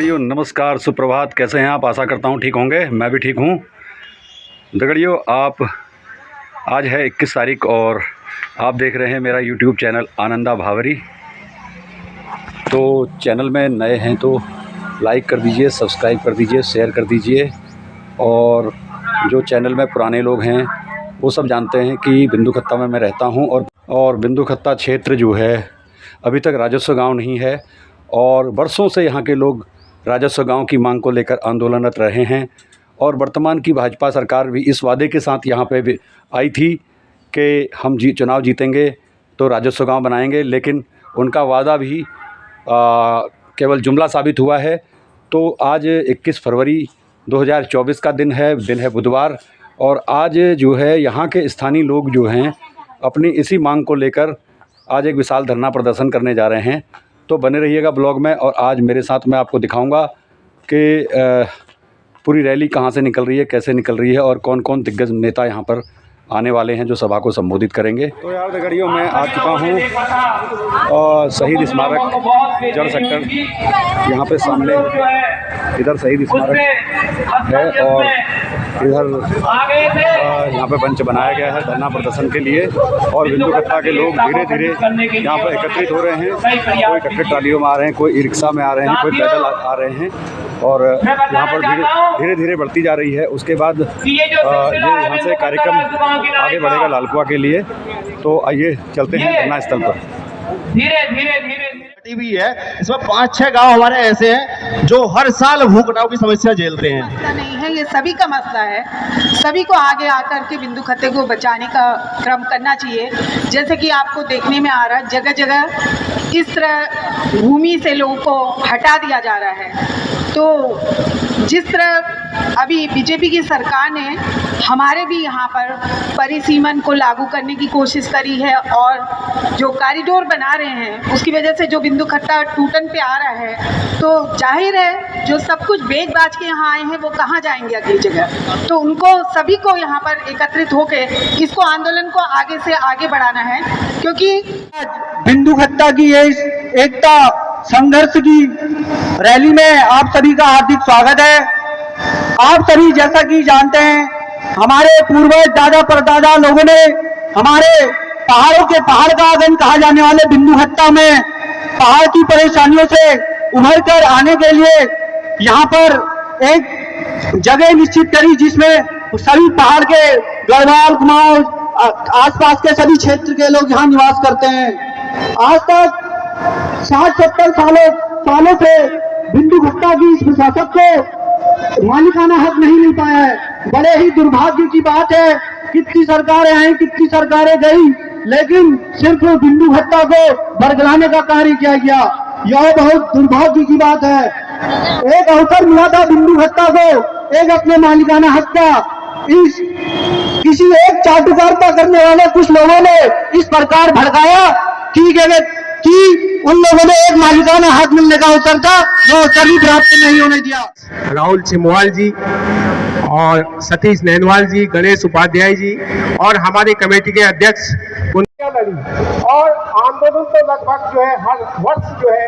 दगड़ियों नमस्कार, सुप्रभात। कैसे हैं आप? आशा करता हूं ठीक होंगे। मैं भी ठीक हूं। दगड़ियों, आप आज है 21 तारीख और आप देख रहे हैं मेरा यूट्यूब चैनल आनंदा भावरी। तो चैनल में नए हैं तो लाइक कर दीजिए, सब्सक्राइब कर दीजिए, शेयर कर दीजिए। और जो चैनल में पुराने लोग हैं वो सब जानते हैं कि बिंदुखत्ता में मैं रहता हूं और बिंदुखत्ता क्षेत्र जो है अभी तक राजस्व गांव नहीं है और वर्षों से यहाँ के लोग राजस्व गांव की मांग को लेकर आंदोलनरत रहे हैं। और वर्तमान की भाजपा सरकार भी इस वादे के साथ यहाँ पे भी आई थी कि हम चुनाव जीतेंगे तो राजस्व गांव बनाएंगे, लेकिन उनका वादा भी केवल जुमला साबित हुआ है। तो आज 21 फरवरी 2024 का दिन है बुधवार। और आज जो है यहाँ के स्थानीय लोग जो हैं अपनी इसी मांग को लेकर आज एक विशाल धरना प्रदर्शन करने जा रहे हैं। तो बने रहिएगा ब्लॉग में। और आज मेरे साथ मैं आपको दिखाऊंगा कि पूरी रैली कहाँ से निकल रही है, कैसे निकल रही है और कौन कौन दिग्गज नेता यहाँ पर आने वाले हैं जो सभा को संबोधित करेंगे। तो यार दगड़ियों, मैं आ चुका हूँ और शहीद स्मारक जड़ सेक्टर, यहाँ पे सामने इधर शहीद स्मारक है और इधर यहाँ पे मंच बनाया गया है धरना प्रदर्शन के लिए। और बिंदुखत्ता के लोग धीरे धीरे यहाँ पर एकत्रित हो रहे हैं। कोई कट्टे ट्रालियों में आ रहे हैं, कोई ई रिक्शा में आ रहे हैं, कोई पैदल आ रहे हैं और यहाँ पर धीरे धीरे बढ़ती जा रही है। उसके बाद ये यहाँ से कार्यक्रम आगे बढ़ेगा लालकुआ के लिए। तो आइए चलते हैं धरना स्थल पर। धीरे धीरे धीरे भी है। इसमें 5-6 गांव हमारे ऐसे हैं जो हर साल भूख हड़ताल की समस्या झेलते हैं। मसला नहीं है, ये सभी का मसला है। सभी को आगे आकर के बिंदुखत्ते को बचाने का क्रम करना चाहिए। जैसे कि आपको देखने में आ रहा है, जगह जगह इस तरह भूमि से लोगों को हटा दिया जा रहा है। तो जिस तरह अभी बीजेपी की सरकार ने हमारे भी यहाँ पर परिसीमन को लागू करने की कोशिश करी है और जो कॉरिडोर बना रहे हैं उसकी वजह से जो बिंदुखत्ता टूटन पे आ रहा है, तो जाहिर है जो सब कुछ बेच बाज के यहाँ आए हैं वो कहाँ जाएंगे अगली जगह। तो उनको सभी को यहाँ पर एकत्रित होकर इसको आंदोलन को आगे से आगे बढ़ाना है, क्योंकि बिंदुखत्ता की ये एकता संघर्ष की रैली में आप सभी का हार्दिक स्वागत है। आप सभी जैसा कि जानते हैं, हमारे पूर्वज दादा परदादा लोगों ने हमारे पहाड़ों के पहाड़ का आंगन कहा जाने वाले बिंदुखत्ता में पहाड़ की परेशानियों से उभर कर आने के लिए यहाँ पर एक जगह निश्चित करी जिसमें सभी पहाड़ के गढ़वाल कुमाऊं आसपास के सभी क्षेत्र के लोग यहाँ निवास करते हैं। आज तक 60-70 सालों से बिंदुखत्ता की इस विरासत को मालिकाना हक नहीं मिल पाया है। बड़े ही दुर्भाग्य की बात है, कितनी सरकारें आई, कितनी सरकारें गई, लेकिन सिर्फ बिंदुखत्ता को बरगलाने का कार्य किया गया। यह बहुत दुर्भाग्य की बात है। एक अवसर मिला था बिंदुखत्ता को एक अपने मालिकाना हक का, इस किसी एक चाटुकारिता करने वाले कुछ लोगों ने इस प्रकार भड़काया कि उन लोगों ने एक मालिकाना हक मिलने का अवसर था, वो अवसर भी प्राप्त नहीं होने दिया। राहुल छिमवाल जी और सतीश नैनवाल जी, गणेश उपाध्याय जी और हमारी कमेटी के अध्यक्ष और आंदोलन तो लगभग जो है हर वर्ष जो है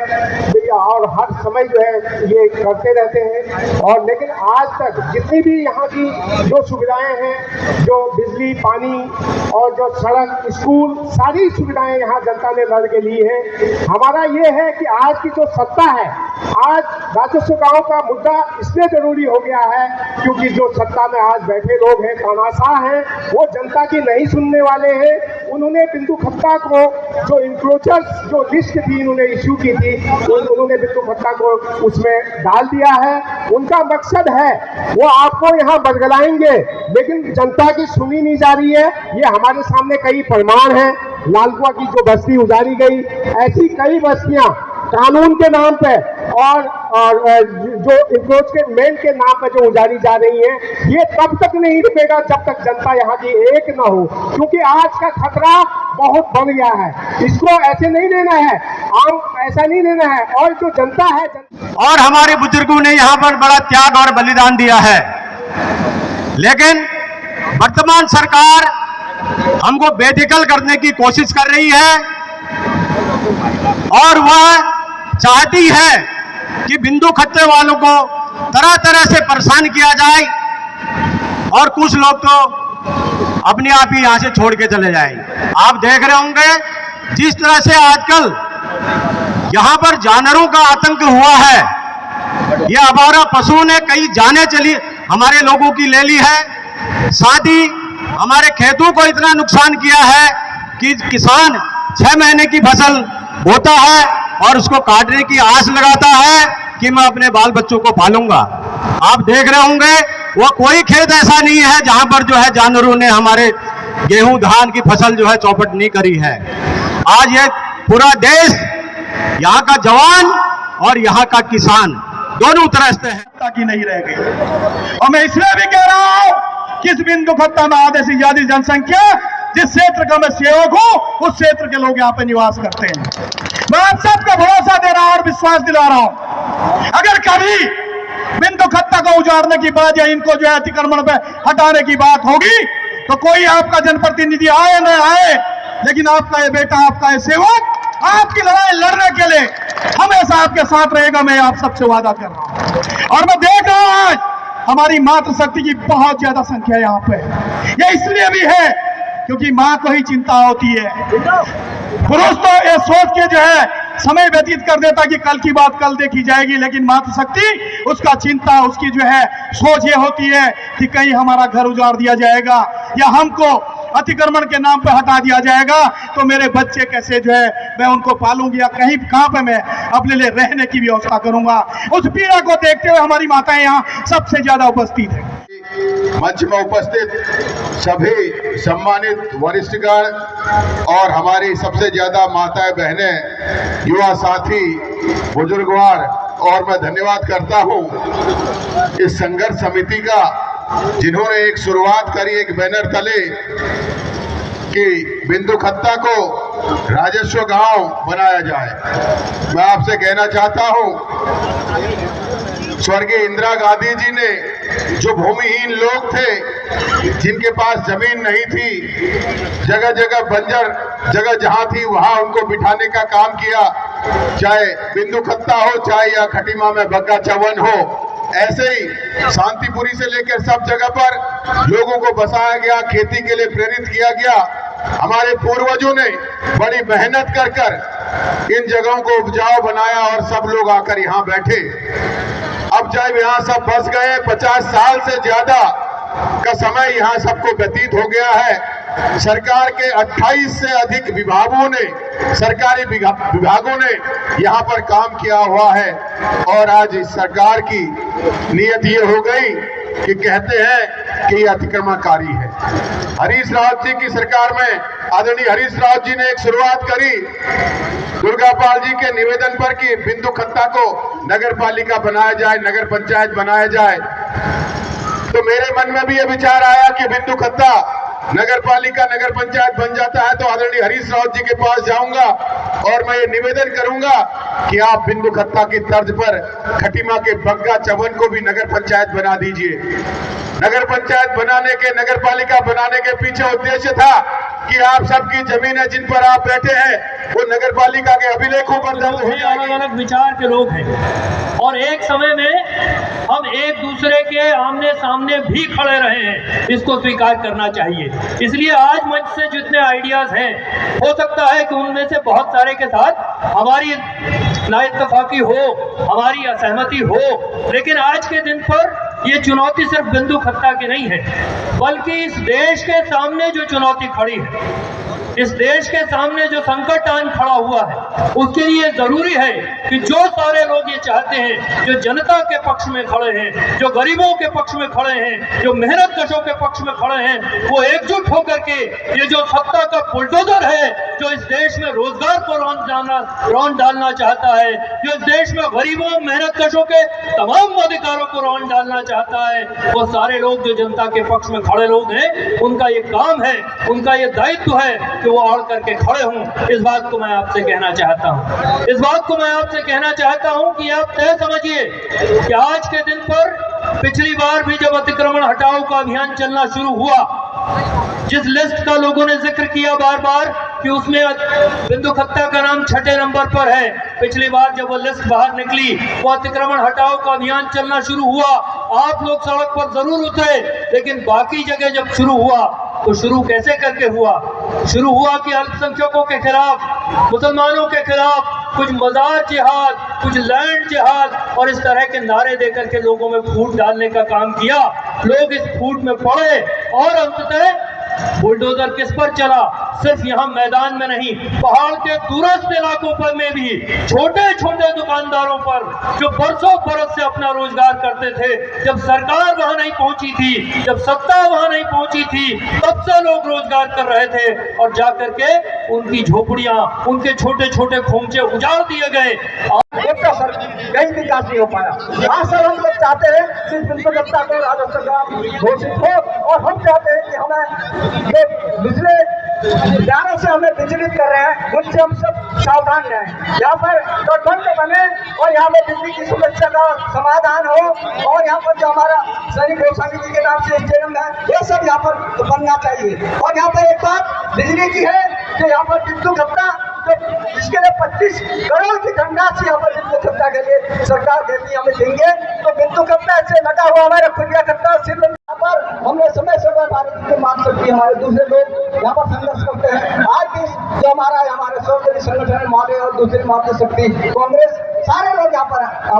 और हर समय जो है ये करते रहते हैं। और लेकिन आज तक जितनी भी यहाँ की जो सुविधाएं हैं, जो बिजली, पानी और जो सड़क, स्कूल, सारी सुविधाएं यहाँ जनता ने लड़ के ली है। हमारा ये है कि आज की जो सत्ता है, आज राजस्व गांव का मुद्दा इसलिए जरूरी हो गया है क्योंकि जो सत्ता में आज बैठे लोग हैं, तानाशाह हैं, वो जनता की नहीं सुनने वाले हैं। उन्होंने बिंदुखत्ता को जो इंक्रोचर्स जो लिस्ट थी इन्होंने इश्यू की थी, उन्होंने बिंदुखत्ता को उसमें डाल दिया है। उनका मकसद है वो आपको यहाँ बरगलाएंगे, लेकिन जनता की सुनी नहीं जा रही है। ये हमारे सामने कई प्रमाण हैं। लालकुआ की जो बस्ती उजाड़ी गई, ऐसी कई बस्तियां कानून के नाम पे और जो इंक्रोचमेंट के नाम पे जो उजाड़ी जा रही है, ये तब तक नहीं रुकेगा जब तक जनता यहाँ की एक ना हो, क्योंकि आज का खतरा बहुत बढ़ गया है। इसको ऐसे नहीं लेना है, आम ऐसा नहीं लेना है। और जो जनता है और हमारे बुजुर्गों ने यहाँ पर बड़ा त्याग और बलिदान दिया है, लेकिन वर्तमान सरकार हमको बेदखल करने की कोशिश कर रही है और वह चाहती है कि बिंदु खत्ते वालों को तरह तरह से परेशान किया जाए और कुछ लोग तो अपने आप ही यहां से छोड़ के चले जाए। आप देख रहे होंगे जिस तरह से आजकल यहां पर जानवरों का आतंक हुआ है, ये आवारा पशुओं ने कई जानें चली हमारे लोगों की ले ली है, साथ ही हमारे खेतों को इतना नुकसान किया है कि किसान 6 महीने की फसल बोता है और उसको काटने की आस लगाता है कि मैं अपने बाल बच्चों को पालूंगा। आप देख रहे होंगे वो कोई खेत ऐसा नहीं है जहां पर जो है जानवरों ने हमारे गेहूं धान की फसल जो है चौपट नहीं करी है। आज ये पूरा देश, यहाँ का जवान और यहाँ का किसान दोनों त्रस्त है, ताकि नहीं रह गई। और मैं इसलिए भी कह रहा हूं कि इस बिंदु खत्ता में आधे से ज्यादा जनसंख्या, जिस क्षेत्र का मैं सेवक हूं उस क्षेत्र के लोग यहाँ पे निवास करते हैं। मैं आप सबका भरोसा दे रहा हूं और विश्वास दिला रहा हूं, अगर कभी बिंदु खत्ता को उजाड़ने की बात या इनको जो है अतिक्रमण पे हटाने की बात होगी तो कोई आपका जनप्रतिनिधि आए न आए, लेकिन आपका ये बेटा, आपका ये सेवक आपकी लड़ाई लड़ने के लिए हमेशा आपके साथ रहेगा। मैं आप सबसे वादा कर रहा हूं। और मैं देख रहा हूं आज हमारी मातृशक्ति की बहुत ज्यादा संख्या यहाँ पे है। ये इसलिए भी है क्योंकि माँ को ही चिंता होती है। पुरुष तो ये सोच के जो है समय व्यतीत कर देता कि कल की बात कल देखी जाएगी, लेकिन मातृशक्ति उसका चिंता, उसकी जो है सोच ये होती है कि कहीं हमारा घर उजाड़ दिया जाएगा या हमको अतिक्रमण के नाम पे हटा दिया जाएगा तो मेरे बच्चे कैसे जो है मैं उनको पालूंगी या कहीं कहां पे मैं अपने लिए रहने की व्यवस्था करूंगा। उस पीड़ा को देखते हुए हमारी माताएं यहाँ सबसे ज्यादा उपस्थित है। मंच में उपस्थित सभी सम्मानित वरिष्ठगण और हमारी सबसे ज्यादा माताएं बहनें, युवा साथी, बुजुर्गवार, और मैं धन्यवाद करता हूं इस संघर्ष समिति का जिन्होंने एक शुरुआत करी, एक बैनर तले कि बिंदु खत्ता को राजस्व गांव बनाया जाए। मैं आपसे कहना चाहता हूं स्वर्गीय इंदिरा गांधी जी ने जो भूमिहीन लोग थे, जिनके पास जमीन नहीं थी, जगह जगह बंजर जगह जहां थी वहां उनको बिठाने का काम किया, चाहे बिंदु खत्ता हो चाहे या खटीमा में बग्गा चवन हो। ऐसे ही शांतिपुरी से लेकर सब जगह पर लोगों को बसाया गया, खेती के लिए प्रेरित किया गया। हमारे पूर्वजों ने बड़ी मेहनत कर कर इन जगहों को उपजाऊ बनाया और सब लोग आकर यहाँ बैठे। अब जब यहाँ सब बस गए, 50 साल से ज्यादा का समय यहाँ सबको व्यतीत हो गया है। सरकार के 28 से अधिक विभागों ने, सरकारी विभागों ने यहाँ पर काम किया हुआ है और आज इस सरकार की नीयत ये हो गई कि कहते हैं कि ये अतिक्रमणकारी है। हरीश रावत जी की सरकार में आदरणीय हरीश रावत जी ने एक शुरुआत करी दुर्गापाल जी के निवेदन पर कि बिंदु खत्ता को नगर पालिका बनाया जाए, नगर पंचायत बनाया जाए। तो मेरे मन में भी ये विचार आया कि बिंदु खत्ता नगर पालिका, नगर पंचायत बन जाता है तो आदरणीय हरीश रावत जी के पास जाऊंगा और मैं ये निवेदन करूंगा कि आप बिंदु खत्ता की तर्ज पर खटीमा के बग्गा चवन को भी नगर पंचायत बना दीजिए। नगर पंचायत बनाने के, नगर पालिका बनाने के पीछे उद्देश्य था कि आप सबकी जमीनें जिन पर आप बैठे हैं वो नगर पालिका के अभिलेखों पर दर्ज हो जाएगी। अलग अलग विचार के लोग हैं और एक समय में हम एक दूसरे के आमने सामने भी खड़े रहे हैं, इसको स्वीकार करना चाहिए। इसलिए आज मंच से जितने आइडियाज हैं, हो सकता है कि उनमें से बहुत सारे के साथ हमारी नाइत्तेफाकी हो, हमारी असहमति हो, लेकिन आज के दिन पर ये चुनौती सिर्फ बिंदु खत्ता की नहीं है, बल्कि इस देश के सामने जो चुनौती खड़ी है, इस देश के सामने जो संकट आन खड़ा हुआ है, उसके लिए जरूरी है कि जो सारे लोग ये चाहते हैं, जो जनता के पक्ष में खड़े हैं, जो गरीबों के पक्ष में खड़े हैं, जो मेहनत कशों के पक्ष में खड़े हैं, वो एकजुट होकर के ये जो सत्ता का बुलडोजर है, जो इस देश में रोजगार को रौंद डालना चाहता है, जो इस देश में गरीबों मेहनत कशों के तमाम अधिकारों को रौंद डालना चाहता है, वो सारे लोग जो जनता के पक्ष में खड़े लोग हैं, उनका ये काम है, उनका ये दायित्व है कि वो आड़ करके खड़े हों। इस बात को मैं आपसे कहना चाहता हूं, इस बात को मैं आपसे कहना चाहता हूं कि आप तय समझिए कि आज के दिन पर पिछली बार भी जब अतिक्रमण हटाओ का अभियान चलना शुरू हुआ, जिस लिस्ट का लोगों ने जिक्र किया बार बार कि उसमें बिंदु खत्ता का नाम 6ठे नंबर पर है, पिछली बार जब वो लिस्ट बाहर निकली, वो अतिक्रमण हटाओ का अभियान चलना शुरू हुआ, आप लोग सड़क पर जरूर उतरे, लेकिन बाकी जगह जब शुरू हुआ तो शुरू कैसे करके हुआ? शुरू हुआ कि अल्पसंख्यकों के खिलाफ, मुसलमानों के खिलाफ कुछ मजार जिहाद, कुछ लैंड जिहाद और इस तरह के नारे देकर के लोगों में फूट डालने का काम किया। लोग इस फूट में पड़े और अंततः बुलडोजर किस पर चला? सिर्फ यहाँ मैदान में नहीं, पहाड़ के दूरस्थ इलाकों पर में भी छोटे छोटे दुकानदारों पर जो बरसों बरस से अपना रोजगार करते थे, जब सरकार वहां नहीं पहुंची थी, जब सत्ता वहां नहीं पहुंची थी, तब से लोग रोजगार कर रहे थे और जाकर के उनकी झोपड़ियां, उनके छोटे छोटे खोमचे उजाड़ दिए गए। सर कहीं विकास नहीं हो पाया। हाँ सर, हम लोग चाहते हैं कि बिंदु दत्ता को राजस्व का घोषित हो, और हम चाहते हैं कि हमें जो पिछले 11 से हमें विचलित कर रहे हैं, उनसे हम सब सावधान रहें। यहाँ पर गठबंधन बने और यहाँ पर बिजली की समस्या का समाधान हो, और यहाँ पर जो हमारा सैनिक गोस्वामी जी के नाम से स्टेडियम है, ये सब यहाँ पर बनना चाहिए। और यहाँ पर एक बात बिजली की है कि यहाँ पर बिंदु दत्ता इसके लिए 25 करोड़ की धनराशि यहाँ पर बिंदु कप्ता के लिए सरकार देती हमें देंगे, तो बिंदु कप्ता से लगा हुआ हमारा खुदिया कप्ता सिर्फ यहाँ पर हमने समय समय भारत की मांग सकती है, हमारे दूसरे लोग यहाँ पर संघर्ष करते हैं। आज भी जो हमारे सहयोगी संगठन मौर्य और दूसरी मातृशक्ति कांग्रेस, सारे लोग यहाँ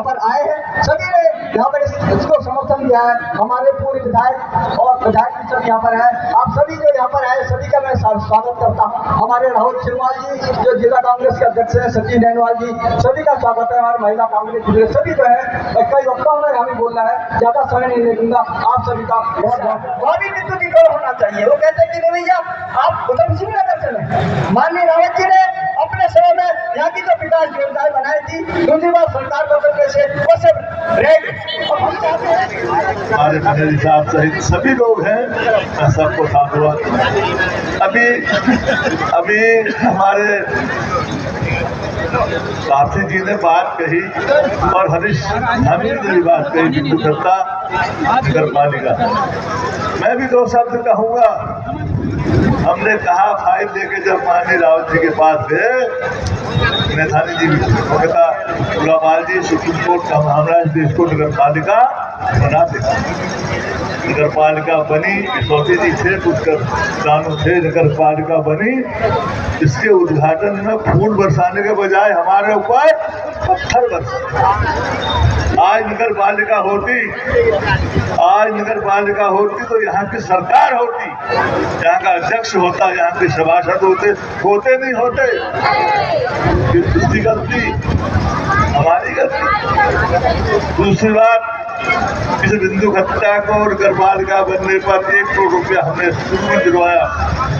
पर आए हैं, सभी ने यहाँ पर इसको समर्थन दिया है। हमारे पूरे विधायक और विधायक सब यहाँ पर है, आप सभी जो यहाँ पर आए सभी का मैं स्वागत करता हूँ। हमारे राहुल सिरवाल जी जो जिला कांग्रेस के अध्यक्ष हैं, सचिन नैनवाल जी, सभी का स्वागत है। हमारे महिला कांग्रेस सभी जो है, कई वक्ताओं में हमें बोलना है, ज्यादा समय नहीं दूंगा। आप सभी का बहुत बहुत भी बिंदु की गौरव होना चाहिए। वो कहते हैं कि नहीं भैया आप उधम सिंह नगर चले। माननीय रावत जी ने अपने समय में यहाँ की जो विकास योजनाएं बनाई थी, दूसरी बार सरकार को करने से वो सब रह गए। और हम चाहते हैं हमारे मंत्री साहब सहित सभी लोग हैं, मैं सबको साधुवाद। अभी हमारे काफी जी ने बात कही और हरीश हमीद ने भी बात कही बिंदु दत्ता नगर पालिका। मैं भी 2 शब्द कहूँगा। हमने कहा फाइल लेके जब माननीय रावत जी के पास गए, मेधानी जी उन्होंने कहा गुलाबाल जी सुप्रीम कोर्ट का मामला है, देश को नगर पालिका बना देगा। नगर पालिका बनी, सोची जी थे कुछ कानून थे, नगर पालिका बनी। इसके उद्घाटन में फूल बरसाने के बजाय हमारे ऊपर पत्थर बरसे। आज नगर पालिका होती तो यहाँ की सरकार होती, यहाँ का अध्यक्ष होता, यहाँ के सभासद होते नहीं होते। किसकी गलती? हमारी गलती। दूसरी बात, इस बिंदु खत्ता को नगर पालिका बनने पर 1 करोड़ रुपया हमने शुरू में दिलवाया।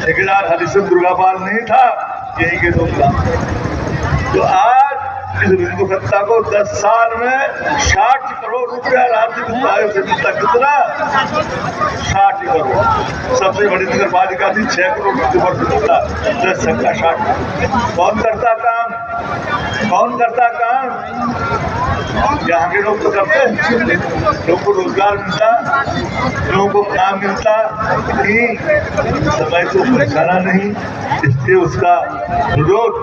ठेकेदार हरिश्चंद्र दुर्गापाल नहीं था, यही के लोग था। तो आज इस बिंदु खत्ता को 10 साल में 60 करोड़ रुपया राज्य विधायक से मिलता। कितना? 60 करोड़। सबसे बड़ी नगर पालिका थी, 6 करोड़ रुपये मिलता। 10 का 60। कौन करता काम? यहाँ के लोग तो करते हैं, लोगों को रोजगार मिलता, लोगों को काम मिलता, समय को परेशाना नहीं। इसलिए उसका विरोध,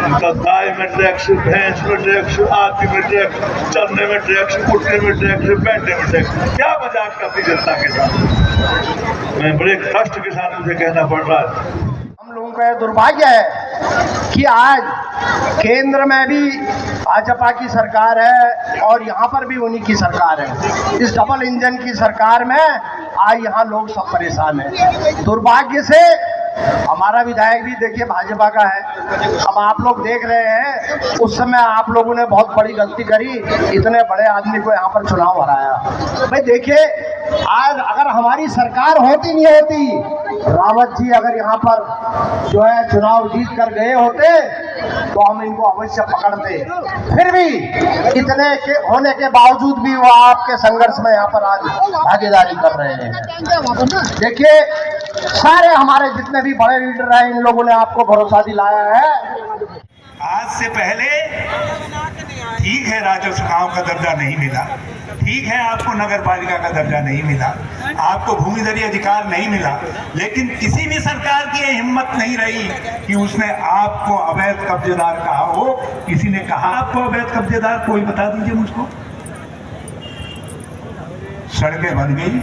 उनका गाय में टैक्स, भैंस में टैक्स, आदमी में टैक्स, चलने में टैक्स, उठने में टैक्स, बैठने में टैक्स। क्या मजाक करती जनता के साथ? मैं बड़े कष्ट के साथ मुझे कहना पड़ रहा है। हम लोगों का दुर्भाग्य है कि आज केंद्र में भी भाजपा की सरकार है और यहाँ पर भी उन्हीं की सरकार है। इस डबल इंजन की सरकार में आज यहाँ लोग सब परेशान हैं। दुर्भाग्य से हमारा विधायक भी देखिए भाजपा का है। अब आप लोग देख रहे हैं, उस समय आप लोगों ने बहुत बड़ी गलती करी, इतने बड़े आदमी को यहाँ पर चुनाव हराया। भाई देखिए, आज अगर हमारी सरकार होती नहीं होती, रावत जी अगर यहाँ पर जो है चुनाव जीत कर गए होते तो हम इनको अवश्य पकड़ते। फिर भी इतने के होने के बावजूद भी वो आपके संघर्ष में यहाँ पर आज भागीदारी कर रहे हैं। देखिए, सारे हमारे जितने भी बड़े लीडर हैं, इन लोगों ने आपको भरोसा दिलाया है। आज से पहले ठीक है, राजस्व गांव का दर्जा नहीं मिला, ठीक है, आपको नगर पालिका का दर्जा नहीं मिला, आपको भूमिधरी अधिकार नहीं मिला, लेकिन किसी भी सरकार की हिम्मत नहीं रही कि उसने आपको अवैध कब्जेदार कहा हो। किसी ने कहा आपको अवैध कब्जेदार? कोई बता दीजिए मुझको। सड़कें बन गई,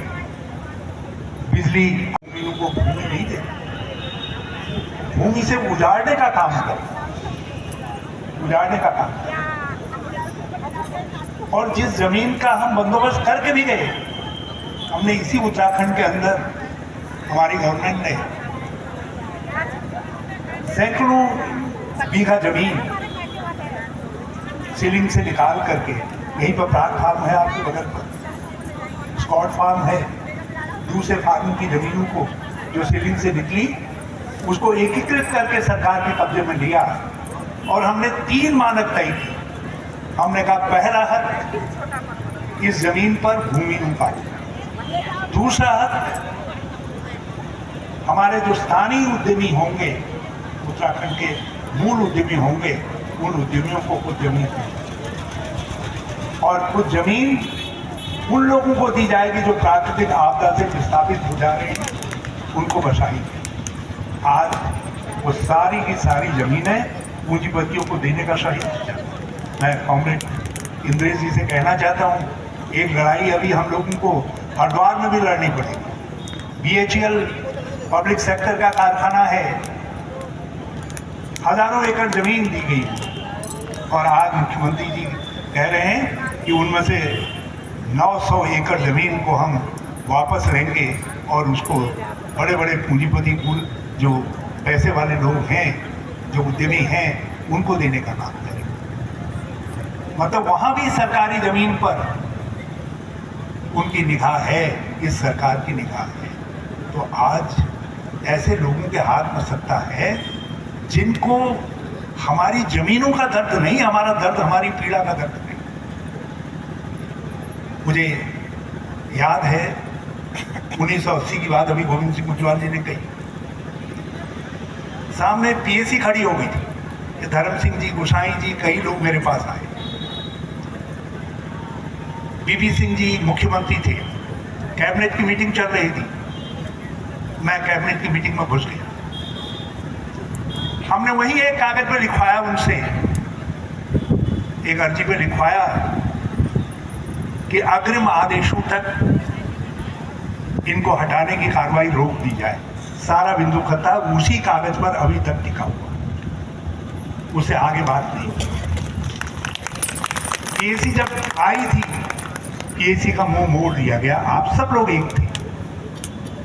बिजली को भूमि नहीं दे, भूमि से उजाड़ने का काम कर, उजाड़ने का काम कर। और जिस जमीन का हम बंदोबस्त करके भी गए, हमने इसी उत्तराखंड के अंदर हमारी गवर्नमेंट ने सैकड़ों बीघा जमीन सीलिंग से निकाल करके, यहीं पर प्राग फार्म है आपके बगल पर, स्कॉट फार्म है, दूसरे फार्म की जमीनों को जो सीलिंग से निकली उसको एकीकृत करके सरकार के कब्जे में लिया। और हमने 3 मानक तय किए। हमने कहा पहला हक इस जमीन पर भूमिहीन का, दूसरा हक हमारे जो स्थानीय उद्यमी होंगे, उत्तराखंड के मूल उद्यमी होंगे, उन उद्यमियों को कुछ जमीन और कुछ जमीन उन लोगों को दी जाएगी जो प्राकृतिक आपदा से विस्थापित हो जा रहे हैं, उनको बचाएंगे। आज वो सारी की सारी जमीनें पूंजीपतियों को देने का सही। मैं कॉमरेड इंद्रेश जी से कहना चाहता हूँ, एक लड़ाई अभी हम लोगों को हरिद्वार में भी लड़नी पड़ेगी। BHEL पब्लिक सेक्टर का कारखाना है, हजारों एकड़ जमीन दी गई और आज मुख्यमंत्री जी कह रहे हैं कि उनमें से 900 एकड़ जमीन को हम वापस लेंगे और उसको बड़े बड़े पूंजीपति जो पैसे वाले लोग हैं, जो उद्यमी हैं, उनको देने का काम करेंगे। मतलब वहाँ भी सरकारी जमीन पर उनकी निगाह है, इस सरकार की निगाह है। तो आज ऐसे लोगों के हाथ में सत्ता है जिनको हमारी जमीनों का दर्द नहीं, हमारा दर्द, हमारी पीड़ा का दर्द नहीं। मुझे याद है 1980 की बात अभी गोविंद सिंह कुशवाहा जी ने कही। सामने PAC खड़ी हो गई थी, धर्म सिंह जी, गोसाई जी, कई लोग मेरे पास आए। BP सिंह जी मुख्यमंत्री थे, कैबिनेट की मीटिंग चल रही थी, मैं कैबिनेट की मीटिंग में घुस गया। हमने वही एक कागज पर लिखवाया, उनसे एक अर्जी पे लिखवाया कि अग्रिम आदेशों तक इनको हटाने की कार्रवाई रोक दी जाए। सारा बिंदु खत्ता उसी कागज पर अभी तक टिका हुआ, उससे आगे बात नहीं। PAC जब आई थी, PAC का मुंह मोड़ दिया गया। आप सब लोग एक थे,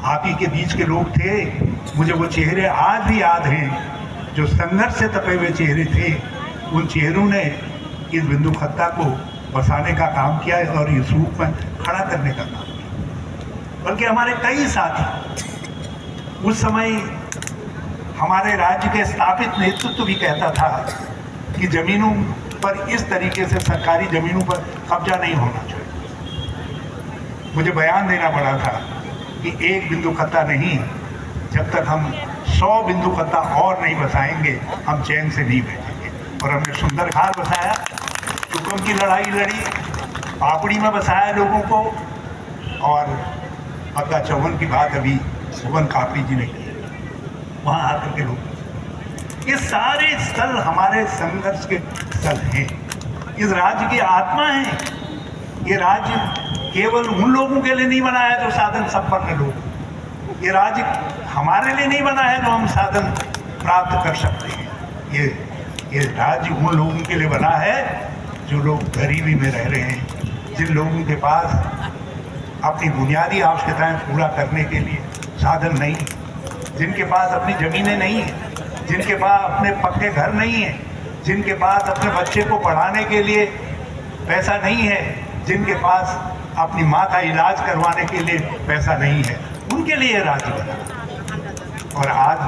आप ही के बीच के लोग थे। मुझे वो चेहरे आज भी याद हैं जो संघर्ष से तपे हुए चेहरे थे। उन चेहरों ने इस बिंदु खत्ता को बसाने का काम किया और इस रूप में खड़ा करने का काम किया। बल्कि हमारे कई साथी, उस समय हमारे राज्य के स्थापित नेतृत्व भी कहता था कि जमीनों पर इस तरीके से, सरकारी जमीनों पर कब्जा नहीं होना चाहिए। मुझे बयान देना पड़ा था कि एक बिंदु खत्ता नहीं, जब तक हम 100 बिंदु खत्ता और नहीं बसाएंगे हम चैन से नहीं बैठेंगे। और हमने सुंदरघार बसाया, टुकम की लड़ाई लड़ी, पापड़ी में बसाया लोगों को, और पक्का चौवन की बात अभी भुवन कापड़ी जी ने की, वहाँ आकर के लोग। ये सारे स्थल हमारे संघर्ष के स्थल हैं, इस राज्य की आत्मा है। ये राज्य केवल उन लोगों के लिए नहीं बना है जो साधन संपन्न लोग, ये राज्य हमारे लिए नहीं बना है जो हम साधन प्राप्त कर सकते हैं। ये राज्य उन लोगों के लिए बना है जो लोग गरीबी में रह रहे हैं, जिन लोगों के पास अपनी बुनियादी आवश्यकताएं पूरा करने के लिए साधन नहीं, जिनके पास अपनी ज़मीनें नहीं हैं, जिनके पास अपने पक्के घर नहीं हैं, जिनके पास अपने बच्चे को पढ़ाने के लिए पैसा नहीं है, जिनके पास अपनी माँ का इलाज करवाने के लिए पैसा नहीं है, उनके लिए राज्य बना। और आज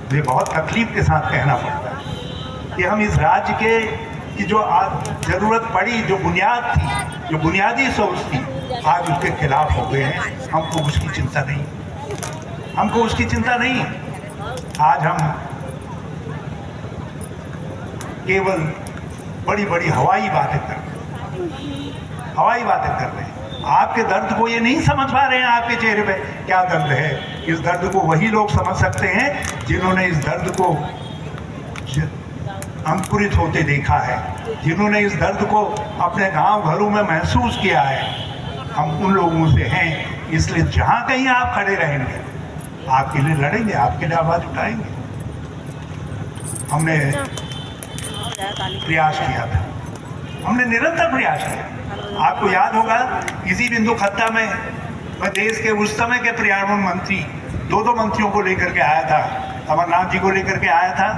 मुझे बहुत तकलीफ के साथ कहना पड़ता है कि हम इस राज्य के की जो आज ज़रूरत पड़ी, जो बुनियाद थी, जो बुनियादी सोच थी, आज उसके खिलाफ हो गए हैं। हमको उसकी चिंता नहीं, हमको उसकी चिंता नहीं। आज हम केवल बड़ी बड़ी हवाई बातें करते हैं। हवाई बातें कर रहे हैं। आपके दर्द को ये नहीं समझ पा रहे हैं, आपके चेहरे पे क्या दर्द है। इस दर्द को वही लोग समझ सकते हैं जिन्होंने इस दर्द को अंकुरित होते देखा है, जिन्होंने इस दर्द को अपने गांव घरों में महसूस किया है। हम उन लोगों से हैं, इसलिए जहां कहीं आप खड़े रहेंगे आपके लिए लड़ेंगे, आपके लिए आवाज उठाएंगे। हमने प्रयास किया था, हमने निरंतर प्रयास किया। आपको याद होगा इसी बिंदु खत्ता में मैं देश के उस समय के पर्यावरण मंत्री दो मंत्रियों को लेकर के आया था, कमलनाथ जी को लेकर के आया था।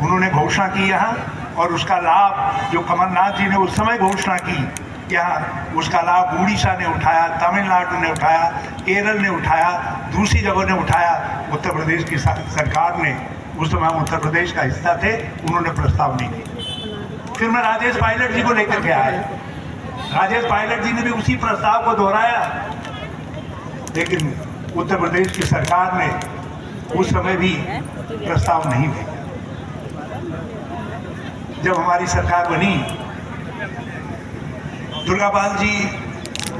उन्होंने घोषणा की यहाँ, और उसका लाभ जो कमलनाथ जी ने उस समय घोषणा की यहाँ, उसका लाभ उड़ीसा ने उठाया, तमिलनाडु ने उठाया, केरल ने उठाया, दूसरी जगहों ने उठाया। उत्तर प्रदेश की सरकार ने, उस समय उत्तर प्रदेश का हिस्सा थे, उन्होंने प्रस्ताव नहीं किया। फिर मैं राजेश पायलट जी को लेकर के आया, राजेश पायलट जी ने भी उसी प्रस्ताव को दोहराया, लेकिन उत्तर प्रदेश की सरकार ने उस समय भी प्रस्ताव नहीं दिया। जब हमारी सरकार बनी, दुर्गापाल जी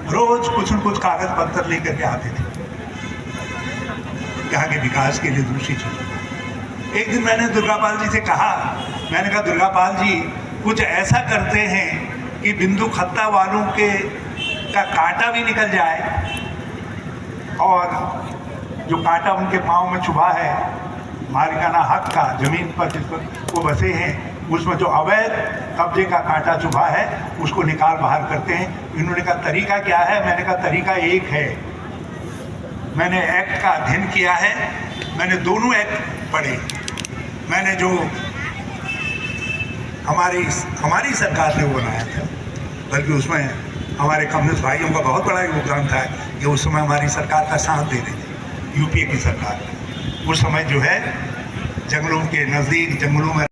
रोज कुछ न कुछ कागज पत्र लेकर के आते थे यहाँ के विकास के लिए, दूसरी चीज। एक दिन मैंने दुर्गापाल जी से कहा, मैंने कहा दुर्गापाल जी कुछ ऐसा करते हैं कि बिंदु खत्ता वालों के का कांटा भी निकल जाए, और जो कांटा उनके पाँव में चुभा है मालिकाना हक का, जमीन पर जिस पर वो बसे हैं, उसमें जो अवैध कब्जे का कांटा चुभा है उसको निकाल बाहर करते हैं। इन्होंने कहा तरीका क्या है? मैंने कहा तरीका एक है। मैंने एक्ट का अध्ययन किया है, मैंने दोनों एक्ट पढ़े। मैंने जो हमारी सरकार ने वो बनाया था, बल्कि उसमें हमारे कम्युनिस्ट भाइयों का बहुत बड़ा योगदान था कि उस समय हमारी सरकार का साथ दे रही थी, यूपीए की सरकार। उस समय जो है जंगलों के नज़दीक, जंगलों में